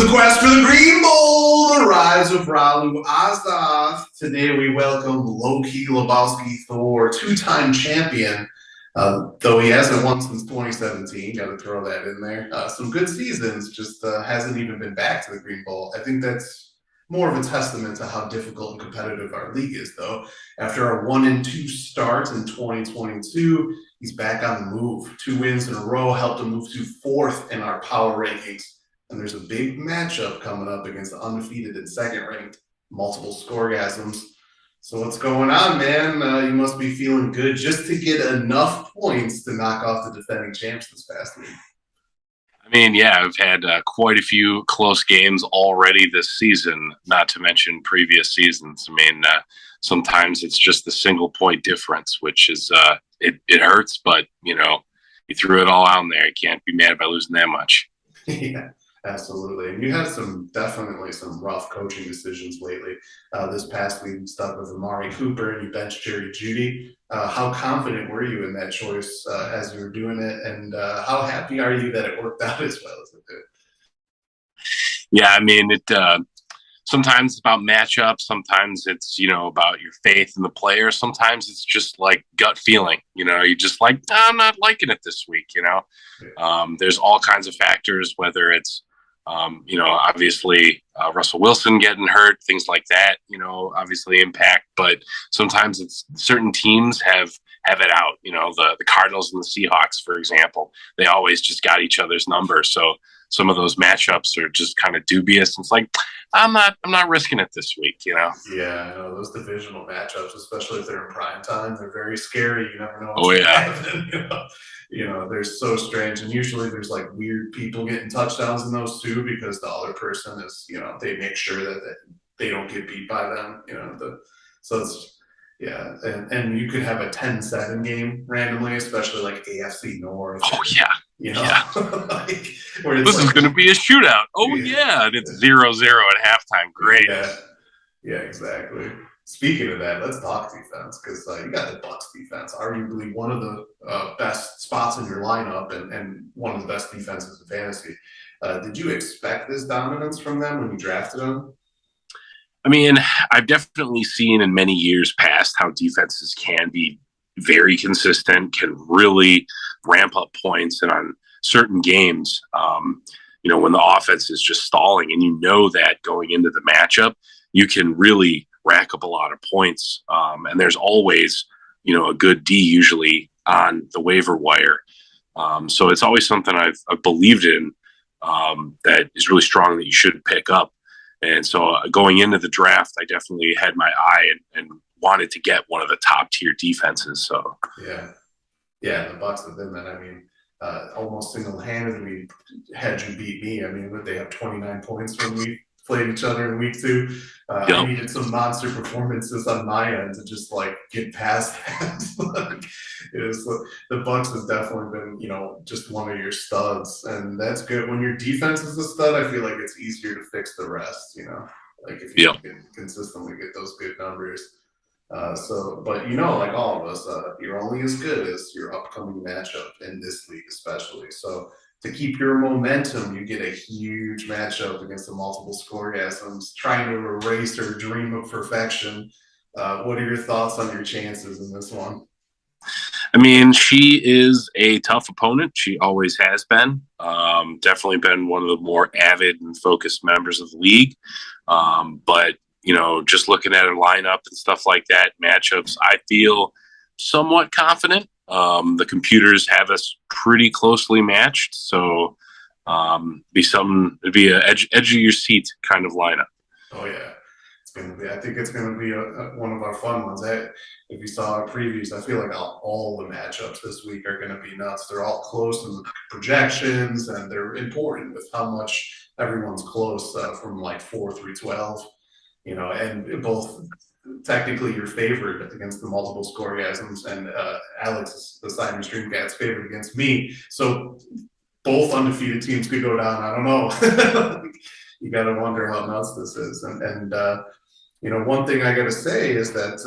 the quest for the Green Bowl, the rise of Ralu Azath. Today we welcome Loki Lebowski Thor, two-time champion. Though he hasn't won since 2017, got to throw that in there. Some good seasons, just hasn't even been back to the Green Bowl. I think that's more of a testament to how difficult and competitive our league is, though. After a 1-2 start in 2022, he's back on the move. 2 wins in a row helped him move to 4th in our power rankings. And there's a big matchup coming up against the undefeated and second-ranked multiple scoregasms. So what's going on, man? You must be feeling good just to get enough points to knock off the defending champs this past week. I mean, yeah, I've had quite a few close games already this season, not to mention previous seasons. I mean, sometimes it's just the single point difference, which is, it hurts, but, you threw it all out there. You can't be mad by losing that much. Yeah. Absolutely. And you had definitely some rough coaching decisions lately. This past week, you stuck with Amari Cooper and you benched Jerry Jeudy. How confident were you in that choice as you were doing it? And how happy are you that it worked out as well as it did? Yeah, I mean, sometimes it's about matchups. Sometimes it's, about your faith in the player. Sometimes it's just like gut feeling, you're just like, no, I'm not liking it this week, There's all kinds of factors, whether it's, obviously Russell Wilson getting hurt, things like that, obviously impact. But sometimes it's certain teams have it out. The Cardinals and the Seahawks, for example, they always just got each other's number. So some of those matchups are just kind of dubious. It's like, I'm not risking it this week, Yeah, I know those divisional matchups, especially if they're in prime time, they're very scary. You never know what's happening. They're so strange, and usually there's like weird people getting touchdowns in those too, because the other person is, they make sure that they don't get beat by them. So it's and you could have a 10-7 game randomly, especially like AFC North. Oh yeah. Where this is going to be a shootout. Oh yeah, and it's 0-0 at halftime. Great. Yeah, exactly. Speaking of that, let's talk defense, because you got the Bucs defense, arguably one of the best spots in your lineup and one of the best defenses in fantasy. Did you expect this dominance from them when you drafted them? I mean, I've definitely seen in many years past how defenses can be very consistent, can really ramp up points, and on certain games, when the offense is just stalling, and that going into the matchup, you can really rack up a lot of points. And there's always, a good D usually on the waiver wire. So it's always something I've believed in that is really strong that you should pick up. And so going into the draft, I definitely had my eye and wanted to get one of the top tier defenses. So yeah, the Bucs have been that. I mean, almost single-handedly had you beat me. I mean, they have 29 points when we played each other in week 2. I needed some monster performances on my end to just get past that. The Bucs has definitely been, just one of your studs, and that's good. When your defense is a stud, I feel like it's easier to fix the rest. If you can consistently get those good numbers. But like all of us, you're only as good as your upcoming matchup in this league, especially. So to keep your momentum, you get a huge matchup against the multiple scoregasms, trying to erase or dream of perfection. What are your thoughts on your chances in this one? I mean, she is a tough opponent. She always has been. Definitely been one of the more avid and focused members of the league. But just looking at her lineup and stuff like that, matchups, I feel somewhat confident. The computers have us pretty closely matched, so it'd be an edge of your seat kind of lineup. Oh yeah, it's gonna be. I think it's gonna be one of our fun ones. If you saw our previews, I feel like all the matchups this week are gonna be nuts. They're all close in the projections, and they're important with how much everyone's close from 4 through 12. And both technically you're favored against the multiple scoregasms, and Alex, the Simon Streamcat's favored against me. So both undefeated teams could go down. I don't know. You got to wonder how nuts this is. And one thing I got to say is that,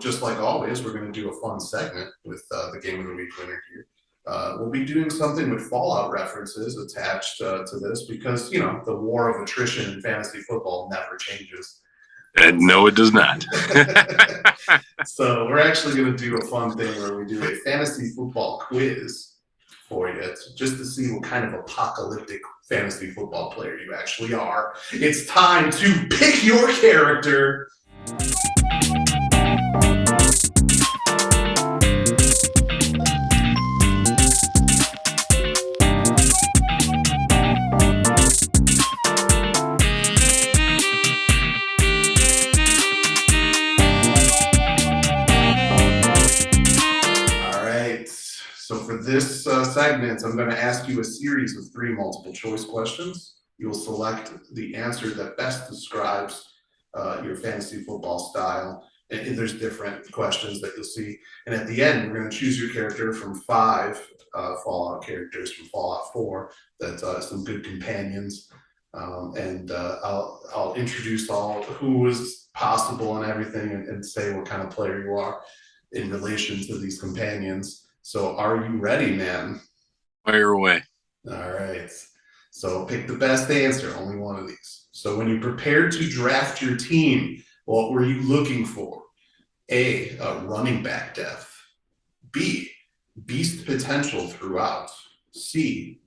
just like always, we're going to do a fun segment with the Game of the Week winner here. We'll be doing something with Fallout references attached to this because, you know, the war of attrition in fantasy football never changes. And no, it does not. So we're actually going to do a fun thing where we do a fantasy football quiz for you, just to see what kind of apocalyptic fantasy football player you actually are. It's time to pick your character. So for this segment, I'm going to ask you a series of 3 multiple choice questions. You'll select the answer that best describes your fantasy football style. And there's different questions that you'll see. And at the end, we're going to choose your character from 5 Fallout characters from Fallout 4 that some good companions. I'll introduce all who is possible and everything and say what kind of player you are in relation to these companions. So are you ready, man? Fire away. All right. So pick the best answer, only one of these. So when you prepared to draft your team, what were you looking for? A running back depth. B, beast potential throughout. C,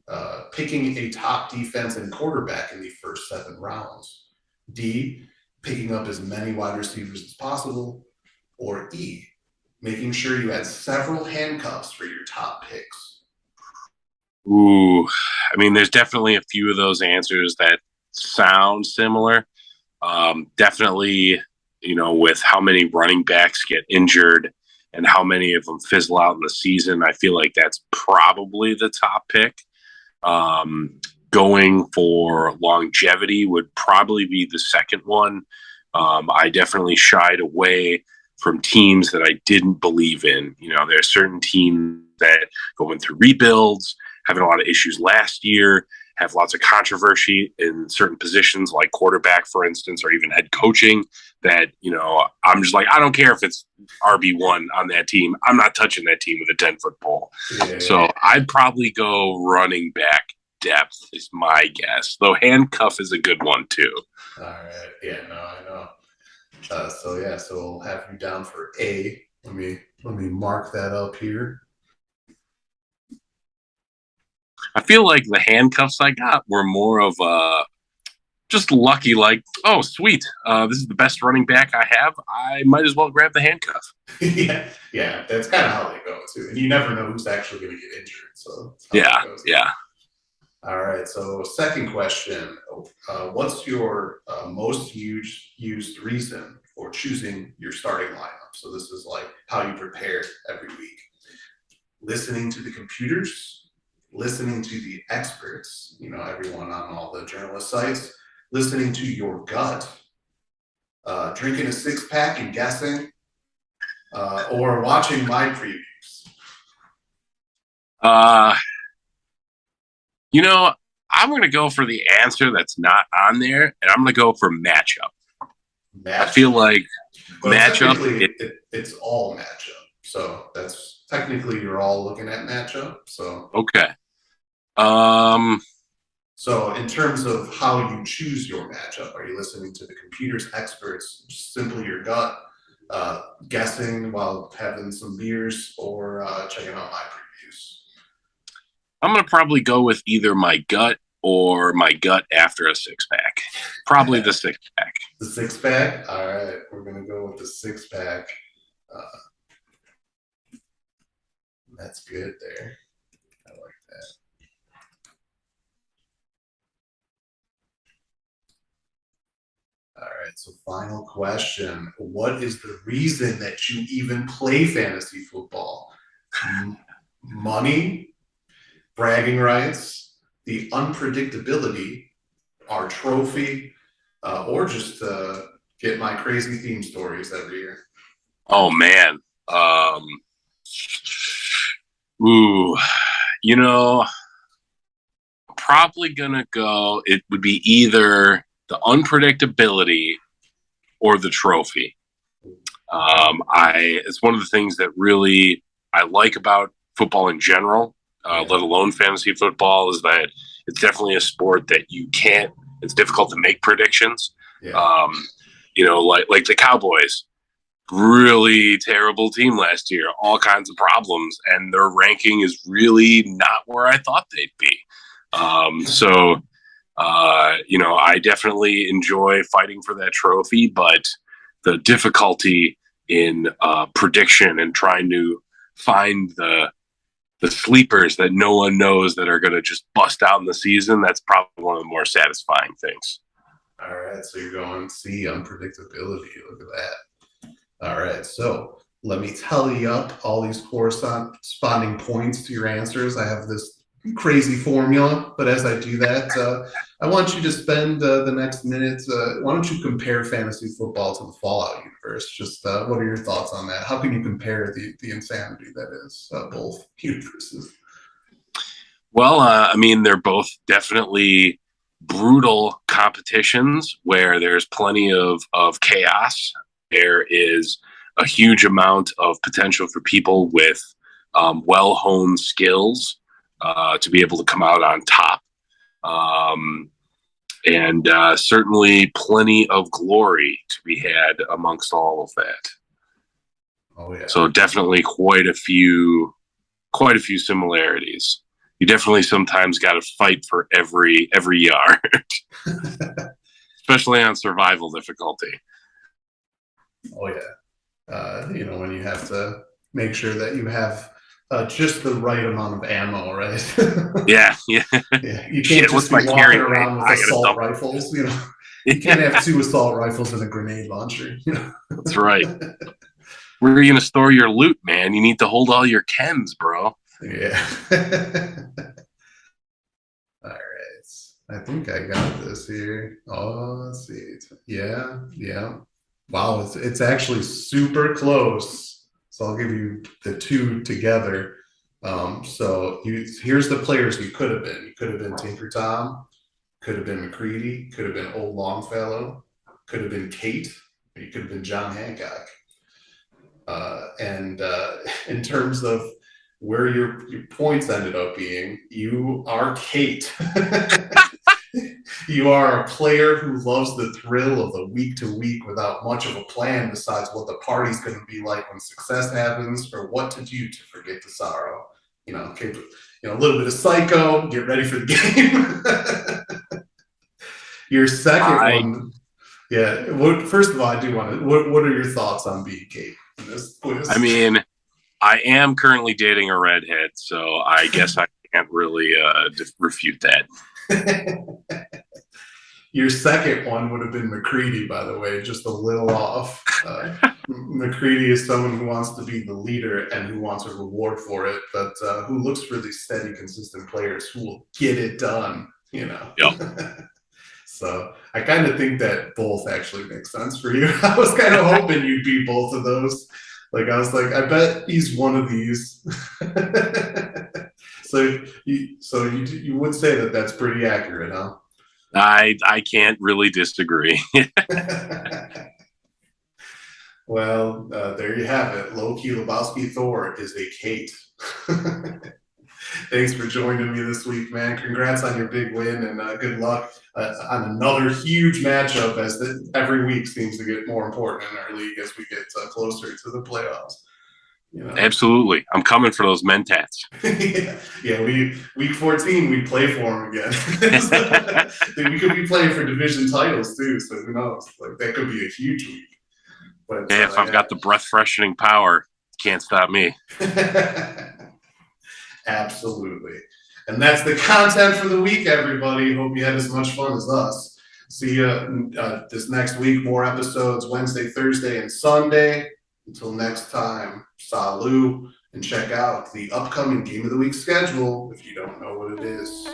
picking a top defense and quarterback in the first 7 rounds. D, picking up as many wide receivers as possible. Or E, making sure you had several handcuffs for your top picks. Ooh, I mean, there's definitely a few of those answers that sound similar. Definitely, you know, with how many running backs get injured and how many of them fizzle out in the season, I feel like that's probably the top pick. Going for longevity would probably be the second one. I definitely shied away from teams that I didn't believe in. You know, there are certain teams that going through rebuilds, having a lot of issues last year, have lots of controversy in certain positions like quarterback, for instance, or even head coaching that, you know, I'm just like, I don't care if it's RB1 on that team. I'm not touching that team with a 10-foot pole. Yeah. So I'd probably go running back depth is my guess, though handcuff is a good one too. All right. Yeah, no, I know. So we'll have you down for A. Let me mark that up here. I feel like the handcuffs I got were more of just lucky, like, oh, sweet, this is the best running back I have. I might as well grab the handcuff. yeah, that's kind of how they go too. And you never know who's actually going to get injured. So yeah. All right. So second question: what's your most used reason for choosing your starting lineup? So this is like how you prepare every week. Listening to the computers, listening to the experts, you know, everyone on all the journalist sites, listening to your gut, drinking a 6-pack and guessing, or watching my previews. You know, I'm going to go for the answer that's not on there, and I'm going to go for matchup. I feel like matchup. It's all matchup. So that's technically you're all looking at matchup. So okay. So in terms of how you choose your matchup, are you listening to the computer's experts, simply your gut, guessing while having some beers, or checking out my previews? I'm going to probably go with either my gut or my gut after a 6-pack. Probably the 6-pack. The 6-pack? All right. We're going to go with the 6-pack. That's good there. I like that. All right. So final question. What is the reason that you even play fantasy football? Money? Bragging rights, the unpredictability, our trophy, or just get my crazy theme stories every year? Oh, man. You know, probably going to go, it would be either the unpredictability or the trophy. It's one of the things that really I like about football in general. Yeah. let alone fantasy football, is that it's definitely a sport that it's difficult to make predictions. Yeah. Like the Cowboys, really terrible team last year, all kinds of problems, and their ranking is really not where I thought they'd be. I definitely enjoy fighting for that trophy, but the difficulty in prediction and trying to find the sleepers that no one knows that are going to just bust out in the season, that's probably one of the more satisfying things. All right, so you're going C, unpredictability. Look at that. All right, so let me tally up all these corresponding points to your answers. I have this crazy formula, but as I do that, I want you to spend the next minute. Why don't you compare fantasy football to the Fallout universe? Just what are your thoughts on that? How can you compare the insanity that is both universes? Well, they're both definitely brutal competitions where there's plenty of chaos. There is a huge amount of potential for people with well-honed skills to be able to come out on top. And certainly plenty of glory to be had amongst all of that. Oh yeah. So definitely quite a few similarities. You definitely sometimes got to fight for every yard, especially on survival difficulty. Oh yeah. When you have to make sure that you have just the right amount of ammo, right? Yeah. Yeah. You can't just be walking around with assault rifles. You can't have 2 assault rifles and a grenade launcher. That's right. Where are you going to store your loot, man? You need to hold all your chems, bro. Yeah. All right. I think I got this here. Oh, let's see. Yeah. Wow, it's actually super close. So I'll give you the 2 together. Here's the players you could have been. You could have been Tinker Tom, could have been McCready, could have been Old Longfellow, could have been Kate, or you could have been John Hancock. And in terms of where your points ended up being, you are Kate. You are a player who loves the thrill of the week to week without much of a plan besides what the party's going to be like when success happens or what to do to forget the sorrow. Kate, a little bit of psycho, get ready for the game. Your second one, yeah. First of all, I do want to. What are your thoughts on being Kate in this quiz? I am currently dating a redhead, so I guess I can't really refute that. Your second one would have been McCready, by the way, just a little off. McCready is someone who wants to be the leader and who wants a reward for it, but who looks for these steady, consistent players who will get it done, Yep. So I kind of think that both actually make sense for you. I was kind of hoping you'd be both of those. Like, I was like, I bet he's one of these. So you would say that that's pretty accurate, huh? I can't really disagree. Well, there you have it. Low-key Lebowski Thor is a Kate. Thanks for joining me this week, man. Congrats on your big win, and good luck on another huge matchup as every week seems to get more important in our league as we get closer to the playoffs. Absolutely. I'm coming for those Mentats. Yeah, week 14, we play for them again. We could be playing for division titles too, so who knows? Like, that could be a huge week. But if I've got the breath freshening power, can't stop me. Absolutely. And that's the content for the week, everybody. Hope you had as much fun as us. See you this next week. More episodes Wednesday, Thursday, and Sunday. Until next time, salut, and check out the upcoming Game of the Week schedule if you don't know what it is.